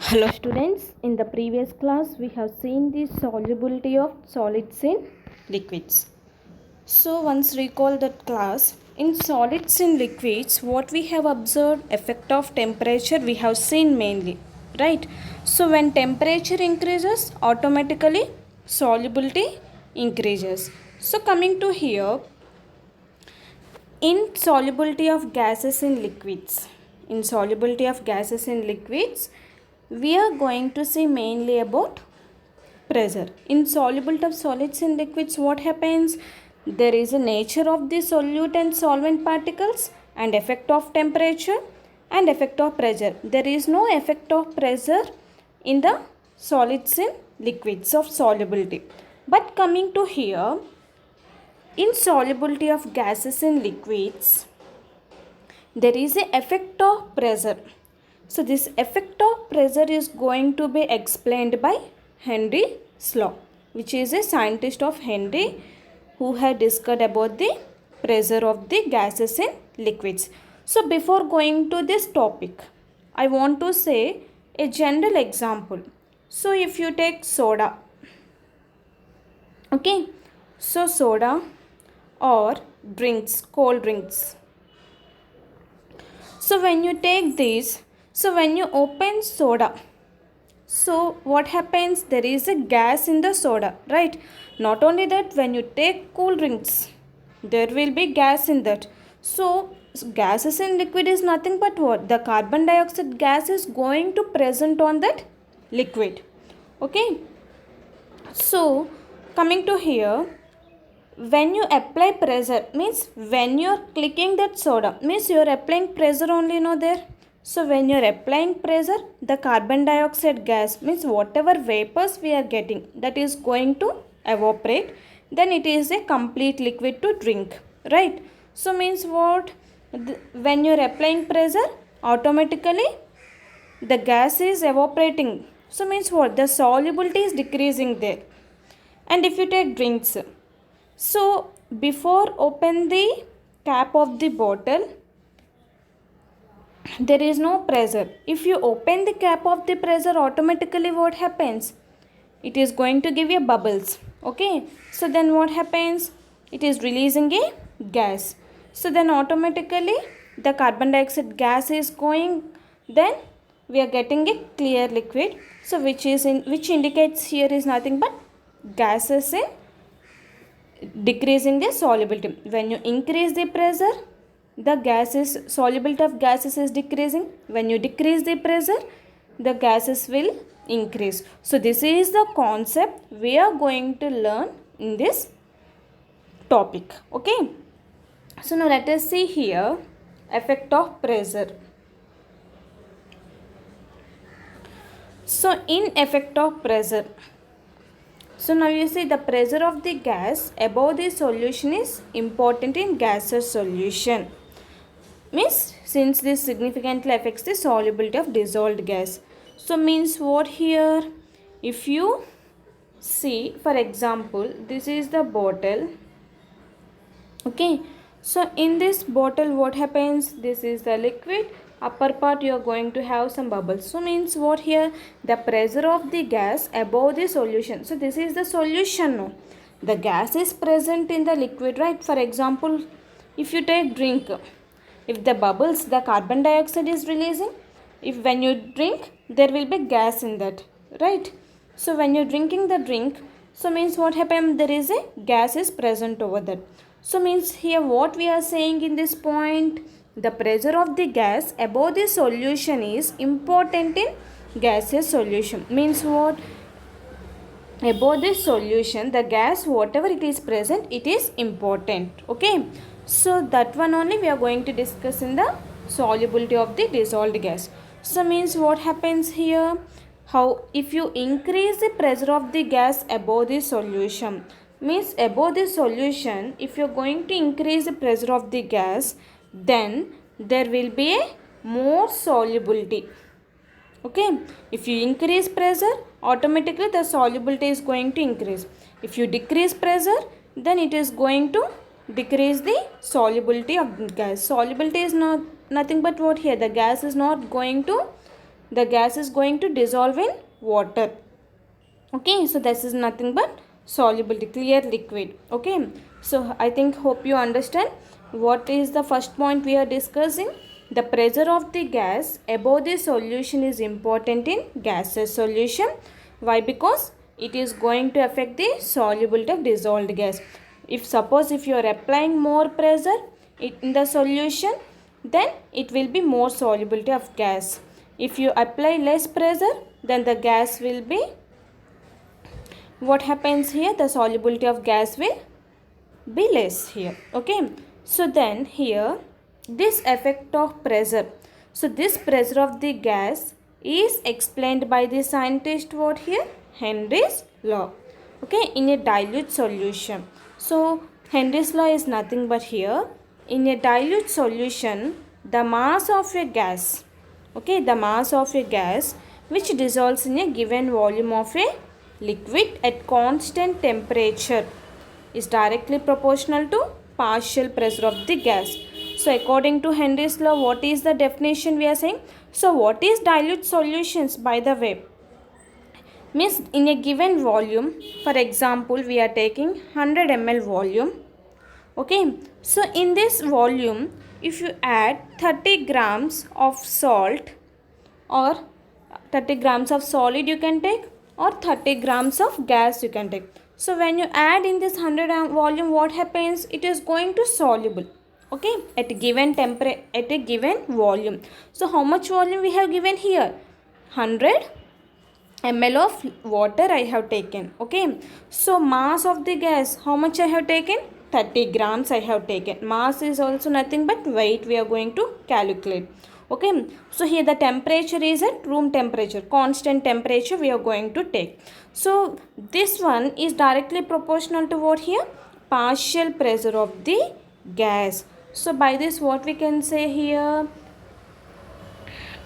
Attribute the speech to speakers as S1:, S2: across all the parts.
S1: Hello students, in the previous class we have seen the solubility of solids in liquids. So once recall that class, in solids in liquids what we have observed, effect of temperature we have seen mainly, right? So when temperature increases, automatically solubility increases. So coming to here, insolubility of gases in liquids. Insolubility of gases in liquids, we are going to see mainly about pressure. Insolubility of solids in liquids, what happens? There is a nature of the solute and solvent particles and effect of temperature and effect of pressure. There is no effect of pressure in the solids in liquids of solubility. But coming to here, insolubility of gases in liquids, there is a effect of pressure. So this effect of pressure is going to be explained by Henry Slough, which is a scientist of Henry who had discovered about the pressure of the gases in liquids. So before going to this topic, I want to say a general example. So if you take soda, okay, so soda or drinks, cold drinks. So when you take this, so when you open soda, so what happens? There is a gas in the soda, right? Not only that, when you take cool drinks, there will be gas in that. So gases in liquid is nothing but what? The carbon dioxide gas is going to present on that liquid. Okay. So coming to here, when you apply pressure, means when you are clicking that soda, means you are applying pressure only, no there. So when you are applying pressure, the carbon dioxide gas, means whatever vapors we are getting, that is going to evaporate, then it is a complete liquid to drink, right? So means what? When you are applying pressure, automatically the gas is evaporating. So means what? The solubility is decreasing there. And if you take drinks, so before open the cap of the bottle, there is no pressure. If you open the cap of the pressure, automatically what happens? It is going to give you bubbles. Okay. So then what happens? It is releasing a gas. So then automatically the carbon dioxide gas is going. Then we are getting a clear liquid. So which indicates here is nothing but gases in decreasing the solubility. When you increase the pressure, the gases solubility of gases is decreasing. When you decrease the pressure, the gases will increase. So this is the concept we are going to learn in this topic. Okay. So now let us see here effect of pressure. So in effect of pressure, so now you see the pressure of the gas above the solution is important in gaseous solution. Means since this significantly affects the solubility of dissolved gas. So means what here? If you see, for example, this is the bottle. Okay. So in this bottle what happens? This is the liquid. Upper part you are going to have some bubbles. So means what here? The pressure of the gas above the solution. So this is the solution. No? The gas is present in the liquid, right? For example, if you take drink, if the bubbles, the carbon dioxide is releasing. If when you drink, there will be gas in that, right? So when you're drinking the drink, so means what happened? There is a gas is present over that. So means here what we are saying in this point, the pressure of the gas above the solution is important in gaseous solution. Means what? Above this solution, the gas whatever it is present, it is important. Okay. So that one only we are going to discuss in the solubility of the dissolved gas. So means what happens here? How if you increase the pressure of the gas above the solution, means above the solution, if you are going to increase the pressure of the gas, then there will be a more solubility. Okay. If you increase pressure, automatically the solubility is going to increase. If you decrease pressure, then it is going to decrease the solubility of gas. Solubility is nothing but what here? The gas is not going to the gas is going to dissolve in water. Okay, so this is nothing but solubility, clear liquid. Okay, so I think hope you understand what is the first point we are discussing. The pressure of the gas above the solution is important in gaseous solution. Why? Because it is going to affect the solubility of dissolved gas. If suppose if you are applying more pressure in the solution, then it will be more solubility of gas. If you apply less pressure, then the gas will be, what happens here, the solubility of gas will be less here. Okay, so then here this effect of pressure, so this pressure of the gas is explained by the scientist, what here, Henry's law. Okay, in a dilute solution. So Henry's law is nothing but here, in a dilute solution the mass of a gas, okay, the mass of a gas which dissolves in a given volume of a liquid at constant temperature is directly proportional to partial pressure of the gas. So according to Henry's law, what is the definition we are saying? So what is dilute solutions, by the way? Means in a given volume, for example we are taking 100 ml volume. Okay, so in this volume if you add 30 grams of salt, or 30 grams of solid you can take, or 30 grams of gas you can take. So when you add in this 100 volume, what happens? It is going to soluble, okay, at a given temperature, at a given volume. So how much volume we have given here? 100 ml of water I have taken. Okay, so mass of the gas, how much I have taken? 30 grams I have taken. Mass is also nothing but weight we are going to calculate. Okay, so here the temperature is at room temperature, constant temperature we are going to take. So this one is directly proportional to what here? Partial pressure of the gas. So by this what we can say here?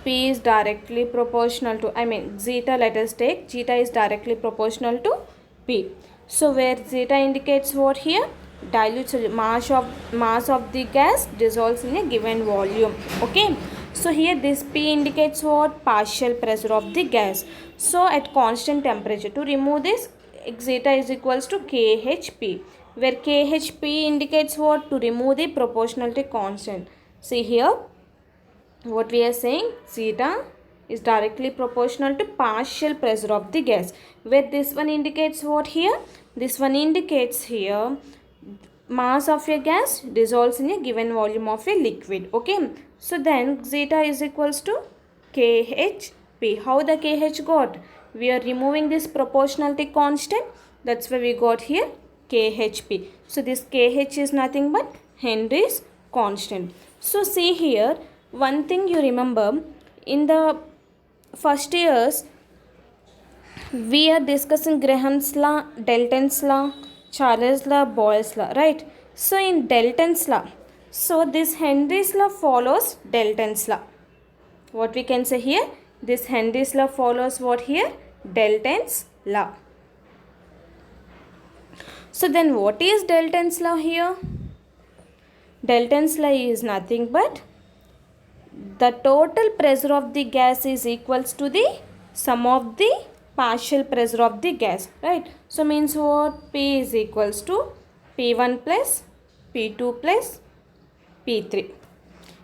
S1: P is directly proportional to, zeta, let us take, zeta is directly proportional to P. So where zeta indicates what here? Dilute mass of the gas dissolves in a given volume. Okay, so here this P indicates what? Partial pressure of the gas. So at constant temperature, to remove this, zeta is equals to KHP, where KHP indicates what? To remove the proportionality constant. See here what we are saying, zeta is directly proportional to partial pressure of the gas, where this one indicates what here? This one indicates here mass of a gas dissolves in a given volume of a liquid. Okay, so then zeta is equals to KHP. How the KH got? We are removing this proportionality constant, that's why we got here KHP. So this KH is nothing but Henry's constant. So see here, one thing you remember, in the first years we are discussing Graham's law, Dalton's law, Charles law, Boyle's law, right? So in Dalton's law, so this Henry's law follows Dalton's law. What we can say here? This Henry's law follows what here? Dalton's law. So then what is Dalton's law here? Dalton's law is nothing but the total pressure of the gas is equals to the sum of the partial pressure of the gas, right? So means what? P is equals to P1 plus P2 plus P3.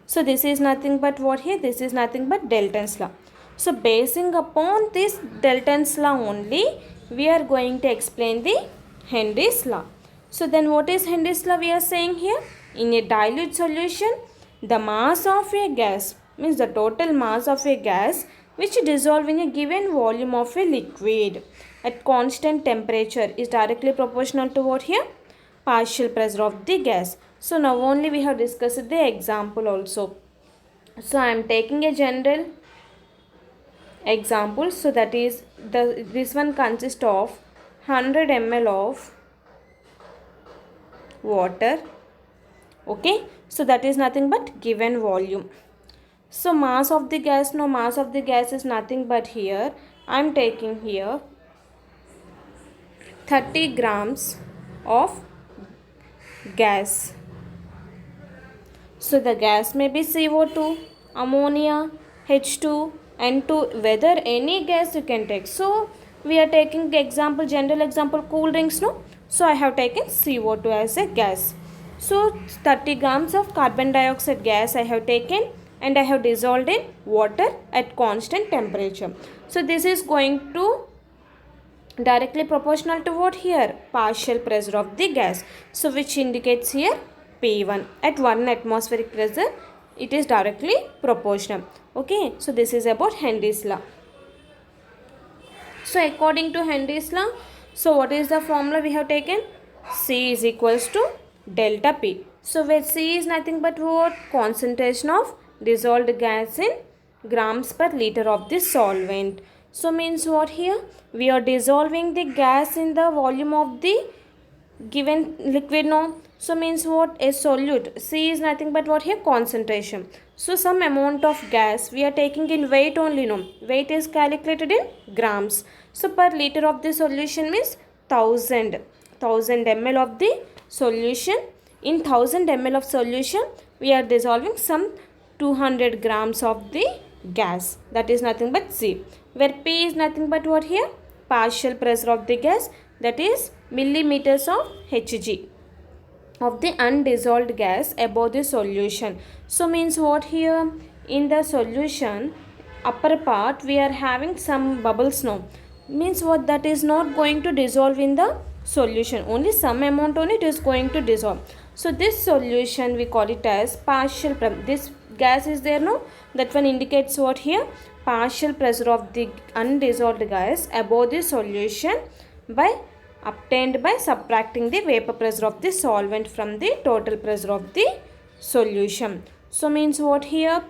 S1: So this is nothing but what here? This is nothing but Dalton's law. So basing upon this Dalton's law only, we are going to explain the Henry's law. So then what is Henry's law we are saying here? In a dilute solution, the mass of a gas, means the total mass of a gas which dissolve in a given volume of a liquid at constant temperature is directly proportional to what here? Partial pressure of the gas. So now only we have discussed the example also. So I am taking a general example. So that is this one consists of 100 ml of water. Okay, so that is nothing but given volume. So mass of the gas, no, mass of the gas is nothing but here I am taking here 30 grams of gas. So the gas may be CO2, ammonia, H2, and to whether any gas you can take. So we are taking example, general example, cool drinks, no? So I have taken CO2 as a gas. So 30 grams of carbon dioxide gas I have taken and I have dissolved in water at constant temperature. So this is going to directly proportional to what here? Partial pressure of the gas. So which indicates here P1. At 1 atmospheric pressure it is directly proportional. Okay, so this is about Henry's law. So according to Henry's law, so what is the formula we have taken? C is equals to delta P. So where C is nothing but what? Concentration of dissolved gas in grams per liter of the solvent. So means what here? We are dissolving the gas in the volume of the given liquid, no? So means what? A solute. C is nothing but what here? Concentration. So some amount of gas we are taking in weight only, no? Weight is calculated in grams. So per liter of the solution means 1000 ml of the solution. In 1000 ml of solution we are dissolving some 200 grams of the gas. That is nothing but C. Where P is nothing but what here? Partial pressure of the gas, that is millimeters of Hg of the undissolved gas above the solution. So means what here? In the solution upper part we are having some bubbles now. Means what? That is not going to dissolve in the solution. Only some amount on it is going to dissolve. So this solution we call it as partial pressure. This gas is there, no? That one indicates what here? Partial pressure of the undissolved gas above the solution by obtained by subtracting the vapor pressure of the solvent from the total pressure of the solution. So means what here?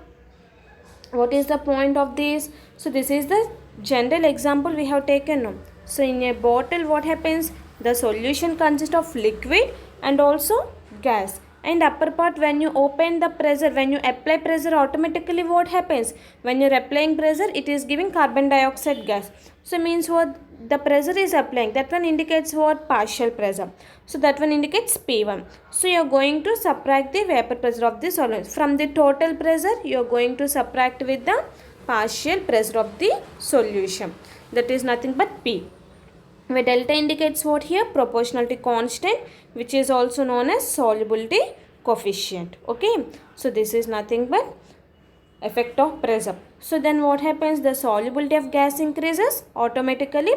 S1: What is the point of this? So this is the general example we have taken now. So in a bottle what happens? The solution consists of liquid and also gas. And upper part, when you open the pressure, when you apply pressure, automatically what happens? When you are applying pressure, it is giving carbon dioxide gas. So means what? The pressure is applying. That one indicates what? Partial pressure. So that one indicates P1. So you are going to subtract the vapor pressure of the solvent. From the total pressure, you are going to subtract with the partial pressure of the solution. That is nothing but P. Where delta indicates what here? Proportionality constant, which is also known as solubility coefficient. Okay, so this is nothing but effect of pressure. So then what happens? The solubility of gas increases, automatically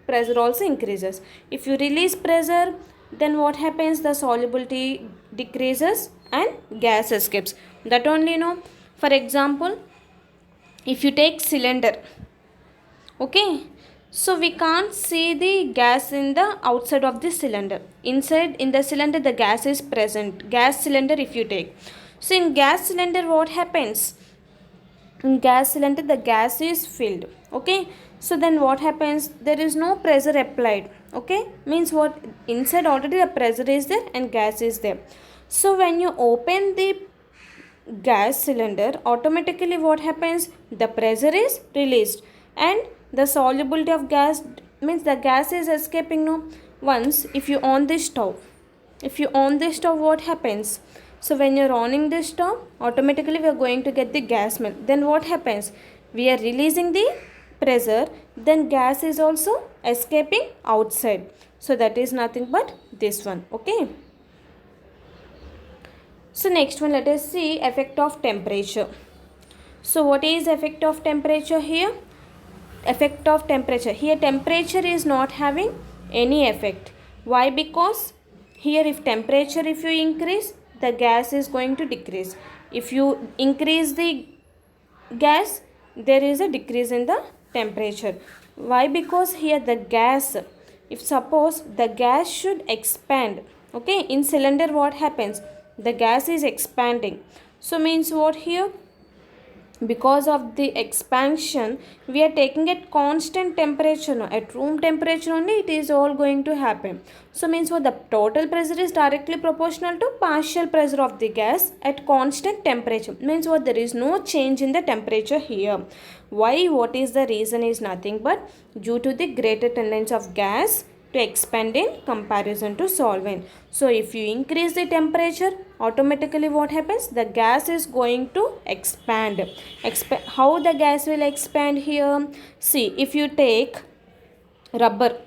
S1: pressure also increases. If you release pressure, then what happens? The solubility decreases and gas escapes. That only, know. For example, if you take cylinder, okay, so we can't see the gas in the outside of the cylinder. Inside in the cylinder the gas is present. Gas cylinder if you take. So in gas cylinder what happens? In gas cylinder the gas is filled. Okay. So then what happens? There is no pressure applied. Okay. Means what? Inside already the pressure is there and gas is there. So when you open the gas cylinder, automatically what happens? The pressure is released and the solubility of gas means the gas is escaping, no? Once if you on the stove, what happens? So when you're owning the stove, automatically we are going to get the gas smell. Then what happens? We are releasing the pressure, then gas is also escaping outside. So that is nothing but this one. Okay. So next one, let us see effect of temperature. So what is effect of temperature here? Effect of temperature. Here temperature is not having any effect. Why? Because here if temperature if you increase, the gas is going to decrease. If you increase the gas, there is a decrease in the temperature. Why? Because here the gas, if suppose the gas should expand, okay, in cylinder what happens? The gas is expanding. So means what here? Because of the expansion we are taking at constant temperature, no? At room temperature only it is all going to happen. So means what? The total pressure is directly proportional to partial pressure of the gas at constant temperature. Means what? There is no change in the temperature here. Why? What is the reason? Is nothing but due to the greater tendency of gas to expand in comparison to solvent. So if you increase the temperature, automatically what happens? The gas is going to expand. How the gas will expand here? See, if you take rubber,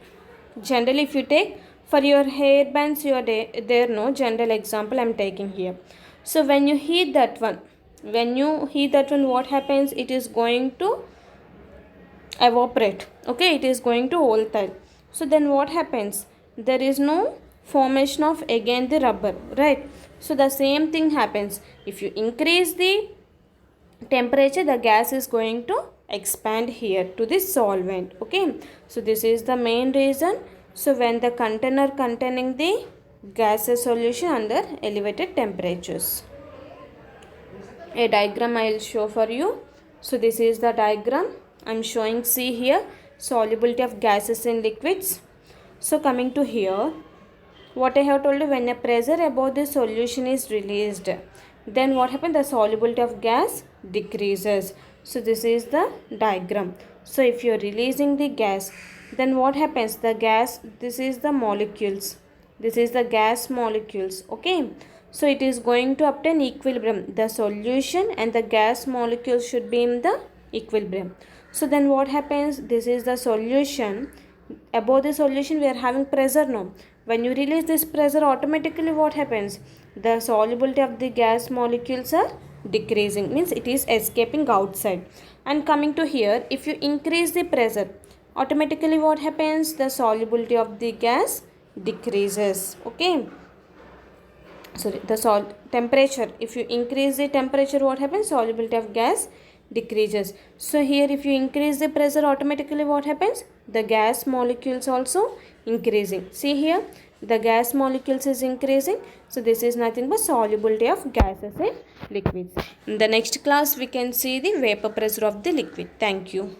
S1: generally if you take for your hair bands, you are there, no, general example I am taking here. So when you heat that one, what happens? It is going to evaporate. Okay, it is going to volatile. So then what happens? There is no formation of again the rubber, right? So the same thing happens. If you increase the temperature, the gas is going to expand here to this solvent. Okay, so this is the main reason. So when the container containing the gaseous solution under elevated temperatures, a diagram I will show for you. So this is the diagram I am showing. See here, solubility of gases in liquids. So coming to here, what I have told you, when a pressure above the solution is released, then what happens? The solubility of gas decreases. So this is the diagram. So if you are releasing the gas, then what happens? The gas, this is the molecules, this is the gas molecules. Okay, so it is going to obtain equilibrium. The solution and the gas molecules should be in the equilibrium. So then what happens? This is the solution. Above the solution we are having pressure now. When you release this pressure, automatically what happens? The solubility of the gas molecules are decreasing, means it is escaping outside. And coming to here, if you increase the pressure, automatically what happens? The solubility of the gas decreases. Okay, sorry, the temperature, if you increase the temperature, what happens? Solubility of gas decreases. So here if you increase the pressure, automatically what happens? The gas molecules also increasing. See here, the gas molecules is increasing. So this is nothing but solubility of gases in liquids. In the next class we can see the vapor pressure of the liquid. Thank you.